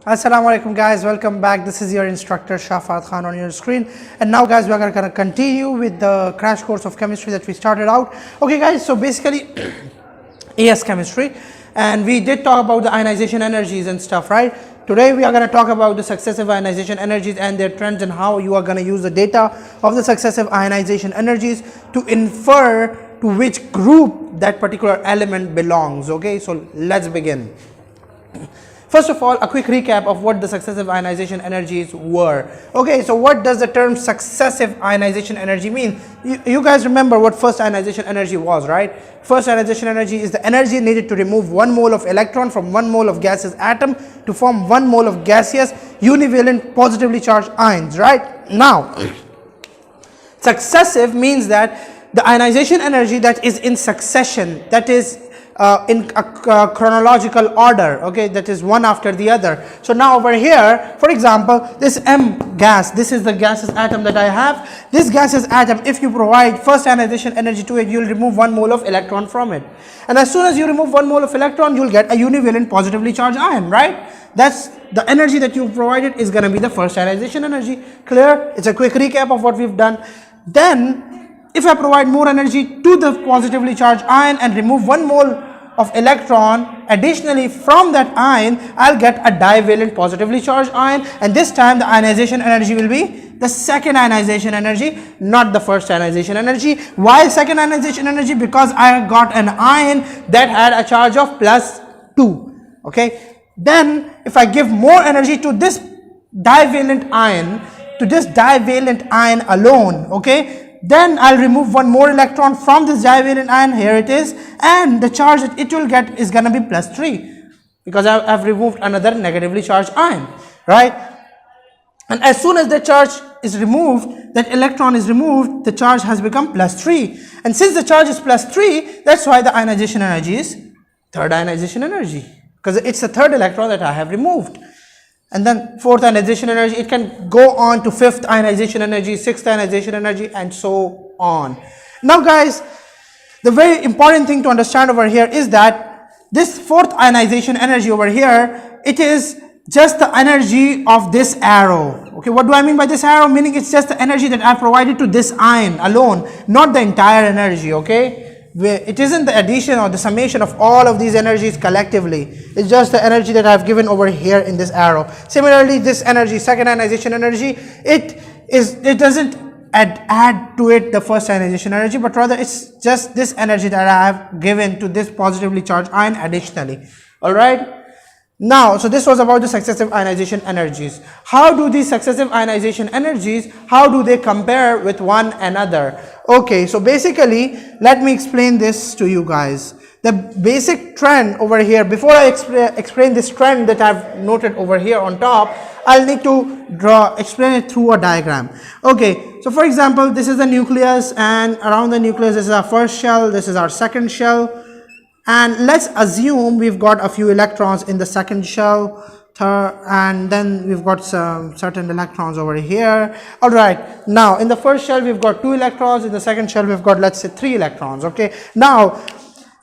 Assalamu alaikum guys, welcome back. This is your instructor Shafat Khan on your screen, and now guys we are going to continue with the crash course of chemistry that we started out. Okay guys, so basically AS chemistry, and we did talk about the ionization energies and stuff, right? Today we are going to talk about the successive ionization energies and their trends, and how you are going to use the data of the successive ionization energies to infer to which group that particular element belongs. Okay, so let's begin. First of all, a quick recap of what the successive ionization energies were. Okay, so what does the term successive ionization energy mean? You guys remember what first ionization energy was, right? First ionization energy is the energy needed to remove 1 mole of electron from 1 mole of gaseous atom to form 1 mole of gaseous univalent positively charged ions, right? Now, successive means that the ionization energy that is in succession, that is in a chronological order, okay, that is one after the other. So now over here, for example, this M gas, this is the gaseous atom that I have. This gaseous atom, if you provide first ionization energy to it, you will remove 1 mole of electron from it. And as soon as you remove 1 mole of electron, you will get a univalent positively charged ion, right? That's the energy that you provided is going to be the first ionization energy. Clear? It's a quick recap of what we've done. Then if I provide more energy to the positively charged ion and remove 1 mole of electron additionally from that ion, I'll get a divalent positively charged ion, and this time the ionization energy will be the second ionization energy, not the first ionization energy. Why second ionization energy? Because I got an ion that had a charge of +2. Okay, then if I give more energy to this divalent ion, alone, okay, then I'll remove 1 more electron from this divalent ion, here it is, and the charge that it will get is going to be +3, because I've removed another negatively charged ion, right? And as soon as the charge is removed, that electron is removed, the charge has become +3, and since the charge is +3, that's why the ionization energy is third ionization energy, because it's the third electron that I have removed. And then fourth ionization energy, it can go on to fifth ionization energy, sixth ionization energy, and so on. Now guys, the very important thing to understand over here is that this fourth ionization energy over here, it is just the energy of this arrow. Okay, what do I mean by this arrow? Meaning it's just the energy that I provided to this ion alone, not the entire energy, okay? It isn't the addition or the summation of all of these energies collectively. It's just the energy that I've given over here in this arrow. Similarly, this energy, second ionization energy, it doesn't add to it the first ionization energy, but rather it's just this energy that I have given to this positively charged ion additionally. Alright? Now, so this was about the successive ionization energies. How do these successive ionization energies, how do they compare with one another? Okay, so basically, let me explain this to you guys. The basic trend over here, before I explain this trend that I've noted over here on top, I'll need to explain it through a diagram. Okay, so for example, this is the nucleus, and around the nucleus, this is our first shell, this is our second shell. And let's assume we've got a few electrons in the second shell, and then we've got some certain electrons over here. All right, now in the first shell we've got 2 electrons, in the second shell we've got, let's say, 3 electrons. Okay, now,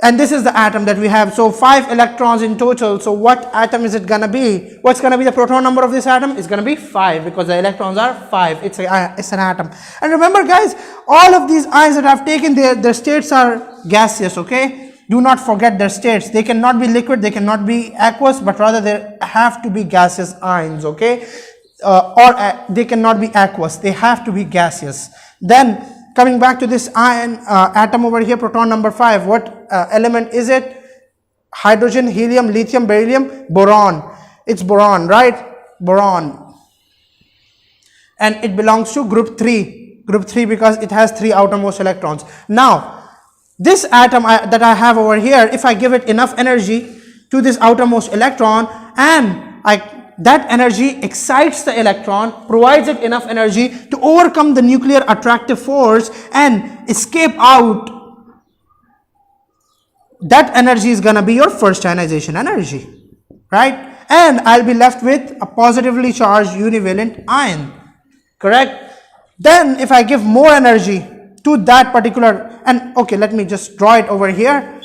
and this is the atom that we have, so 5 electrons in total. So what atom is it gonna be? What's gonna be the proton number of this atom? It's gonna be 5, because the electrons are 5. It's an atom. And remember guys, all of these ions that I've taken, their states are gaseous. Okay, do not forget their states. They cannot be liquid, they cannot be aqueous, but rather they have to be gaseous ions, okay? Or they cannot be aqueous, they have to be gaseous. Then coming back to this ion atom over here, proton number 5, what element is it? Hydrogen, helium, lithium, beryllium, boron. It's boron, right? Boron. And it belongs to group 3. Group 3 because it has 3 outermost electrons. Now, this atom that I have over here, if I give it enough energy to this outermost electron, and that energy excites the electron, provides it enough energy to overcome the nuclear attractive force and escape out, that energy is going to be your first ionization energy, right? And I'll be left with a positively charged univalent ion, correct? Then if I give more energy to that particular, and okay, let me just draw it over here,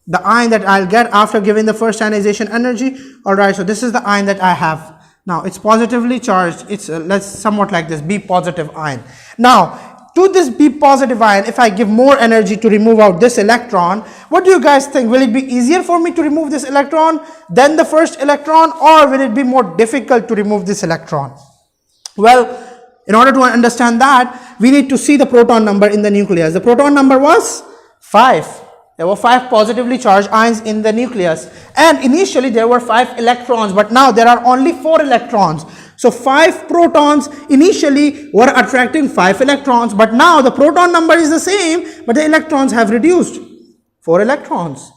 the ion that I'll get after giving the first ionization energy. All right, so this is the ion that I have. Now it's positively charged. It's let's somewhat like this, B positive ion. Now to this B positive ion, if I give more energy to remove out this electron, what do you guys think? Will it be easier for me to remove this electron than the first electron, or will it be more difficult to remove this electron? Well, in order to understand that, we need to see the proton number in the nucleus. The proton number was 5. There were 5 positively charged ions in the nucleus, and initially there were 5 electrons, but now there are only 4 electrons. So 5 protons initially were attracting 5 electrons, but now the proton number is the same, but the electrons have reduced, 4 electrons.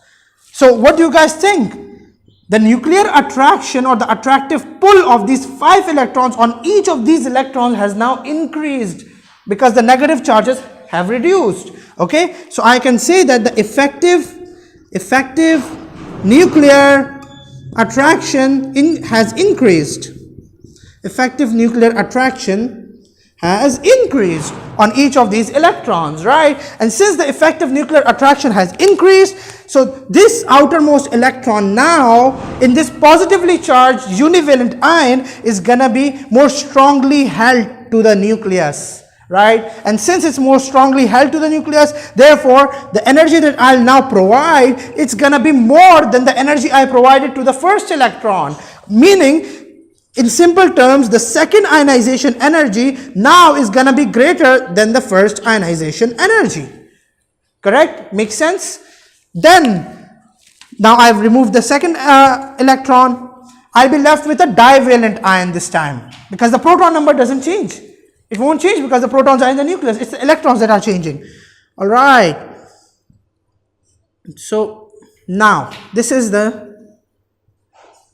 So what do you guys think? The nuclear attraction or the attractive pull of these 5 electrons on each of these electrons has now increased because the negative charges have reduced. Okay, so I can say that the effective nuclear attraction has increased. Effective nuclear attraction has increased on each of these electrons, right? And since the effective nuclear attraction has increased, so this outermost electron now in this positively charged univalent ion is gonna be more strongly held to the nucleus, right? And since it's more strongly held to the nucleus, therefore the energy that I'll now provide, it's gonna be more than the energy I provided to the first electron, meaning in simple terms, the second ionization energy now is gonna be greater than the first ionization energy. Correct? Makes sense? Then, now I've removed the second electron. I'll be left with a divalent ion this time, because the proton number doesn't change. It won't change because the protons are in the nucleus. It's the electrons that are changing. All right. So now this is the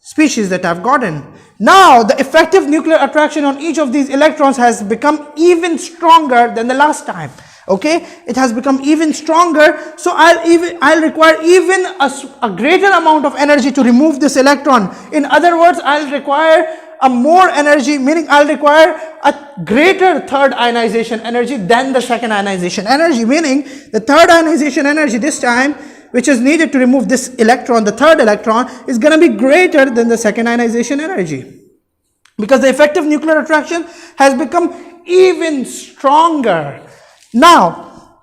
species that I've gotten. Now the effective nuclear attraction on each of these electrons has become even stronger than the last time. Okay, it has become even stronger. So I'll require even a greater amount of energy to remove this electron. In other words, I'll require a more energy, meaning I'll require a greater third ionization energy than the second ionization energy, meaning the third ionization energy this time, which is needed to remove this electron, the third electron, is going to be greater than the second ionization energy, because the effective nuclear attraction has become even stronger. Now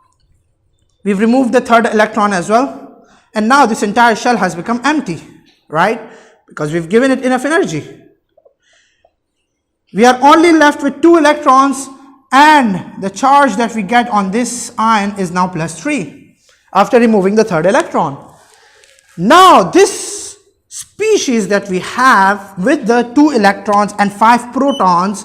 we've removed the third electron as well, and now this entire shell has become empty, right? Because we've given it enough energy. We are only left with 2 electrons, and the charge that we get on this ion is now +3 after removing the third electron. Now this species that we have with the 2 electrons and 5 protons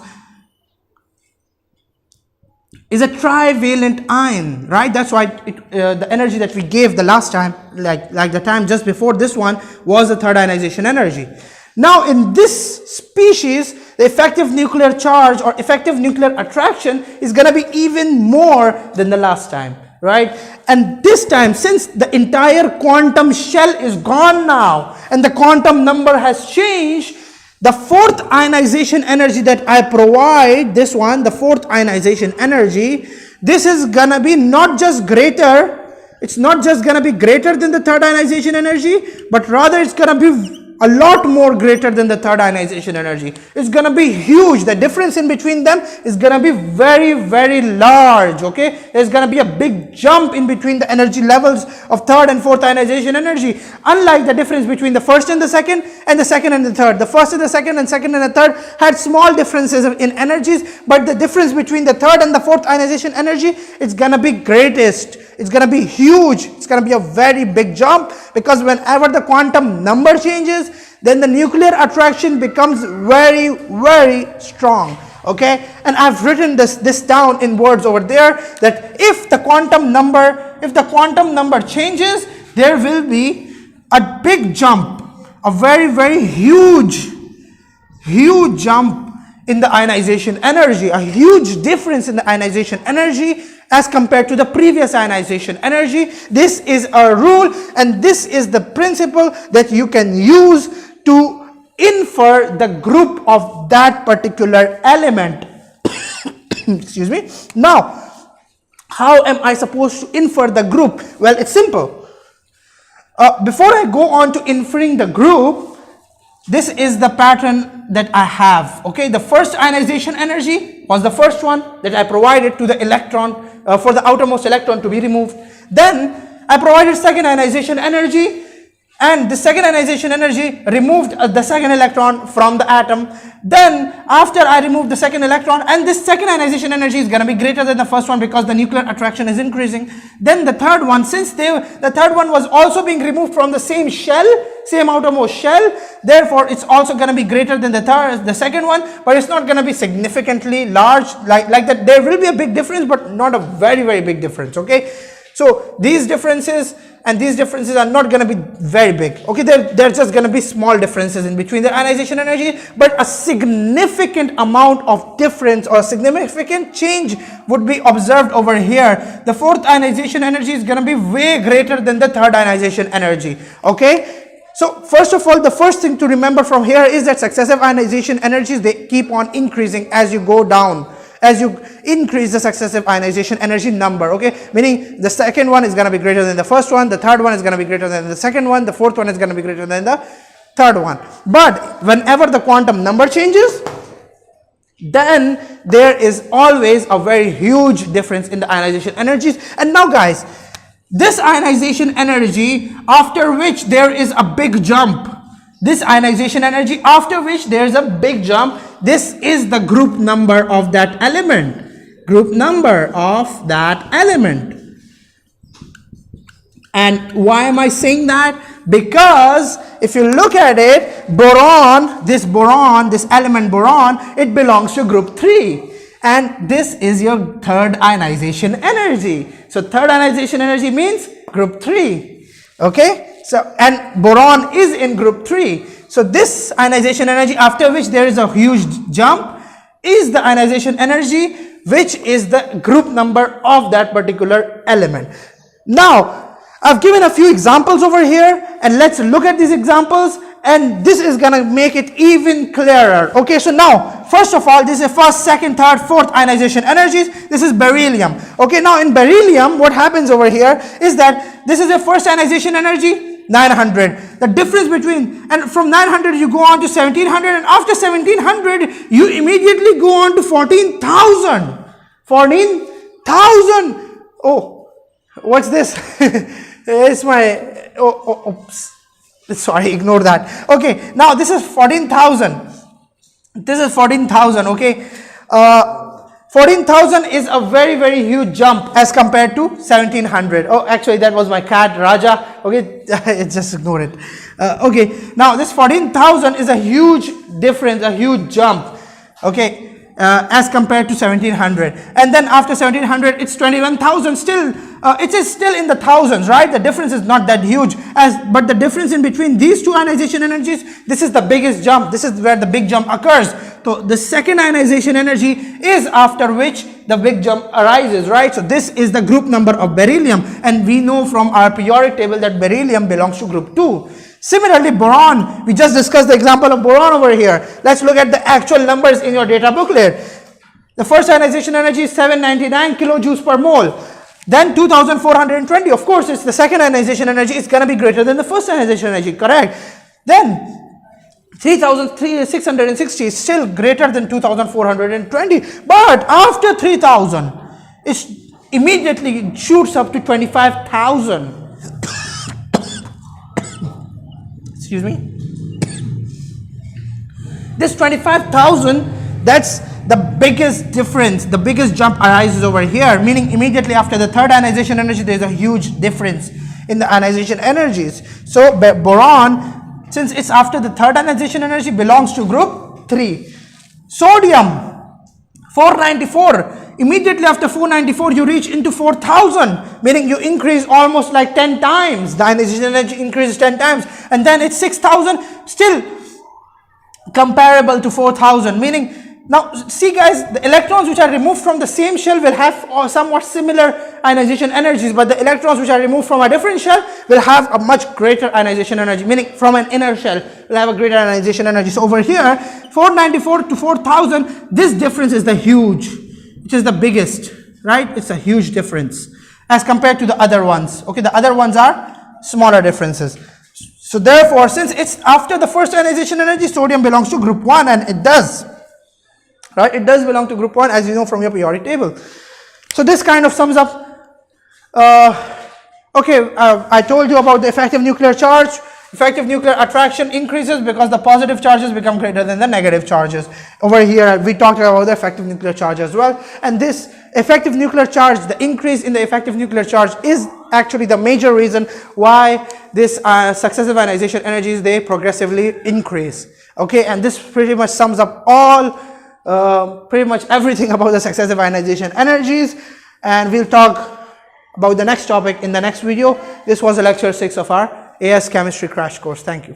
is a trivalent ion, right? That's why the energy that we gave the last time, like the time just before this one, was the third ionization energy. Now in this species, the effective nuclear charge or effective nuclear attraction is going to be even more than the last time, right? And this time, since the entire quantum shell is gone now and the quantum number has changed, the fourth ionization energy that I provide, this one, the fourth ionization energy, this is going to be not just greater, it's not just going to be greater than the third ionization energy, but rather it's going to be a lot more greater than the third ionization energy. It's going to be huge. The difference in between them is going to be very, very large. Okay, there's going to be a big jump in between the energy levels of third and fourth ionization energy, unlike the difference between the first and the second and the third. The first and the second and the third had small differences in energies, but the difference between the third and the fourth ionization energy is going to be greatest. It's going to be huge. It's going to be a very big jump, because whenever the quantum number changes, then the nuclear attraction becomes very, very strong. Okay, and I've written this down in words over there, that if the quantum number changes, there will be a big jump, a very, very huge jump in the ionization energy, a huge difference in the ionization energy as compared to the previous ionization energy. This is a rule, and this is the principle that you can use to infer the group of that particular element. Excuse me. Now, how am I supposed to infer the group? Well, it's simple. Before I go on to inferring the group, this is the pattern that I have. Okay, the first ionization energy was the first one that I provided to the electron, for the outermost electron to be removed. Then I provided second ionization energy, and the second ionization energy removed the second electron from the atom. Then after I remove the second electron, and this second ionization energy is going to be greater than the first one because the nuclear attraction is increasing. Then the third one, since the third one was also being removed from the same shell, same outermost shell, therefore it's also going to be greater than the second one, but it's not going to be significantly large like that. There will be a big difference, but not a very big difference. Okay, so these differences and these differences are not going to be very big. Okay, they're just going to be small differences in between the ionization energy, but a significant amount of difference or significant change would be observed over here. The fourth ionization energy is going to be way greater than the third ionization energy. Okay, so first of all, the first thing to remember from here is that successive ionization energies, they keep on increasing as you go down, as you increase the successive ionization energy number. Okay, meaning the second one is going to be greater than the first one, the third one is going to be greater than the second one, the fourth one is going to be greater than the third one. But whenever the quantum number changes, then there is always a very huge difference in the ionization energies. And now guys, this ionization energy after which there is a big jump, this ionization energy after which there is a big jump, this is the group number of that element. Group number of that element. And why am I saying that? Because if you look at it, boron, this element boron, it belongs to group 3. And this is your third ionization energy. So third ionization energy means group 3. Okay? So, and boron is in group 3. So this ionization energy after which there is a huge jump is the ionization energy which is the group number of that particular element. Now, I've given a few examples over here, and let's look at these examples, and this is going to make it even clearer. Okay, so now, first of all, this is first, second, third, fourth ionization energies. This is beryllium. Okay, now in beryllium, what happens over here is that this is the first ionization energy, 900. The difference between, and from 900 you go on to 1700, and after 1700 you immediately go on to 14,000. 14,000. Oh, what's this? It's my, oops. Sorry, ignore that. Okay, now this is 14,000. This is 14,000. Okay, 14,000 is a very huge jump as compared to 1700. Oh, actually that was my cat Raja. Okay, just ignore it. Okay, now this 14,000 is a huge difference, a huge jump. Okay, as compared to 1700, and then after 1700 it's 21,000. Still it is still in the thousands, right? The difference is not that huge, but the difference in between these two ionization energies, this is the biggest jump. This is where the big jump occurs. So the second ionization energy is after which the big jump arises, right? So this is the group number of beryllium, and we know from our periodic table that beryllium belongs to group 2. Similarly, boron, we just discussed the example of boron over here. Let's look at the actual numbers in your data booklet. The first ionization energy is 799 kilojoules per mole. Then 2420, of course, it's the second ionization energy. It's going to be greater than the first ionization energy, correct? Then 3660 is still greater than 2420. But after 3000, it immediately shoots up to 25,000. Excuse me. This 25,000, that's the biggest difference, the biggest jump arises over here, meaning immediately after the third ionization energy, there's a huge difference in the ionization energies. So boron, since it's after the third ionization energy, belongs to group 3. Sodium, 494. Immediately after 494, you reach into 4,000, meaning you increase almost like 10 times. The ionization energy increases 10 times. And then it's 6,000, still comparable to 4,000, meaning, now see guys, the electrons which are removed from the same shell will have somewhat similar ionization energies, but the electrons which are removed from a different shell will have a much greater ionization energy, meaning from an inner shell will have a greater ionization energy. So over here, 494 to 4,000, this difference is the huge, which is the biggest, right? It's a huge difference as compared to the other ones. Okay, the other ones are smaller differences. So therefore, since it's after the first ionization energy, sodium belongs to group 1, and it does. Right? It does belong to group 1, as you know from your periodic table. So this kind of sums up. I told you about the effective nuclear charge. Effective nuclear attraction increases because the positive charges become greater than the negative charges. Over here, we talked about the effective nuclear charge as well. And this effective nuclear charge, the increase in the effective nuclear charge is actually the major reason why this successive ionization energies, they progressively increase. Okay, and this pretty much sums up all, pretty much everything about the successive ionization energies. And we'll talk about the next topic in the next video. This was lecture 6 of our AS Chemistry crash course. Thank you.